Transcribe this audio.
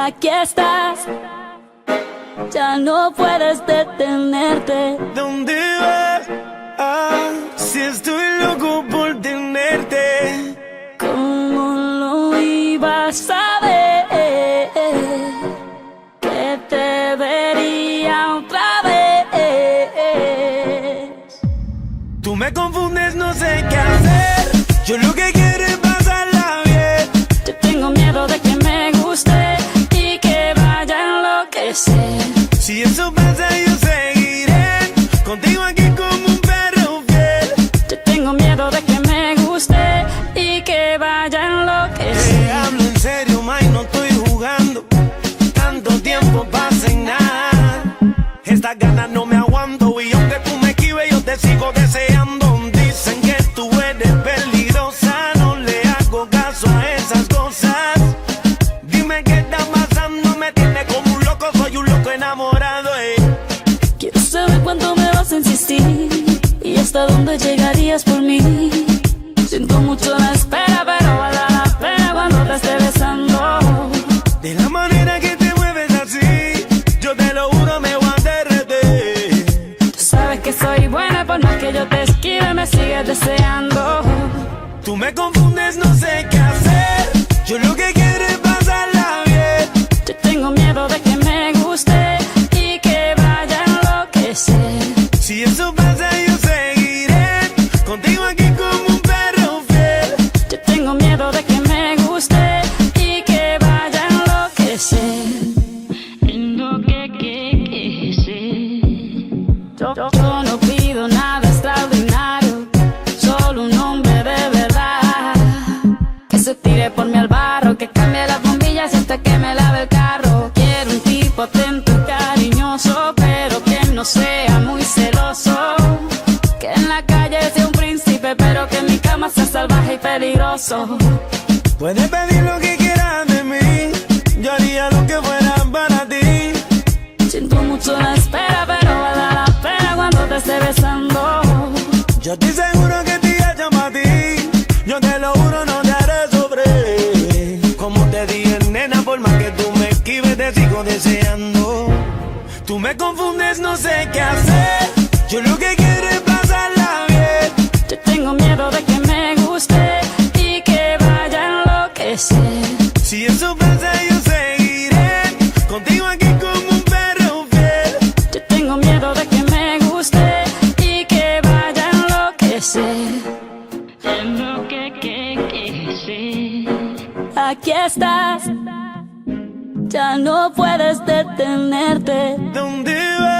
Aquí estás, ya no puedes detenerte. ¿Dónde vas? Si estoy loco por tenerte. ¿Cómo lo ibas a ver? Que te vería otra vez. Tú me confundes, no sé qué hacer. Yo lo que quiero es pasarla bien. Yo tengo miedo de que me guste y que vaya a enloquecer. Si eso pasa yo seguiré contigo aquí como un perro fiel. Yo tengo miedo de que me guste y que vaya a enloquecer. Te hablo en serio, May, no estoy jugando. Tanto tiempo pasa y nada. Estas ganas no me aguanto y aunque tú me esquives yo te sigo deseando. Dicen que tú eres peligrosa, no le hago caso a esas cosas. Dime qué está pasando, me tiene como un loco, soy un loco enamorado. Quiero saber cuánto me vas a insistir y hasta dónde llegarías por mí. Siento mucho la espera, pero vale la pena cuando te esté besando. De la manera que te mueves así, yo te lo juro me voy a derretir. Tú sabes que soy buena, por más que yo te esquive me sigues deseando. Tú me confundes, no sé qué hacer. Yo lo que quiero es pasarla bien. Yo tengo miedo de que me guste y que vaya a enloquecer. Si eso pasa yo seguiré contigo aquí como un perro fiel. Yo tengo miedo de que me guste y que vaya a enloquecer. Yo no pido nada extraordinario, solo un hombre de verdad. Que se tire por mí al barro, que cambie las bombillas hasta que me lave el carro. Quiero un tipo atento y cariñoso, pero que no sea muy celoso. Que en la calle sea un príncipe, pero que en mi cama sea salvaje y peligroso. Puedes pedir lo que quieras de mí, yo haría lo que fuera para ti. Siento mucho la espera, pero vale la pena cuando te esté besando. Yo estoy seguro que te llamo a ti, yo te lo juro no te haré sobre. Como te dije, nena, por más que tú me esquives te sigo deseando. Tú me confundes, no sé qué hacer. Yo lo que quiero es pasarla bien. Yo tengo miedo de que me guste y que vaya a enloquecer. Si eso pasa yo seguiré contigo aquí como un perro fiel. Yo tengo miedo de que me guste y que vaya a enloquecer. Aquí estás, ya no puedes detenerte. ¿Dónde vas?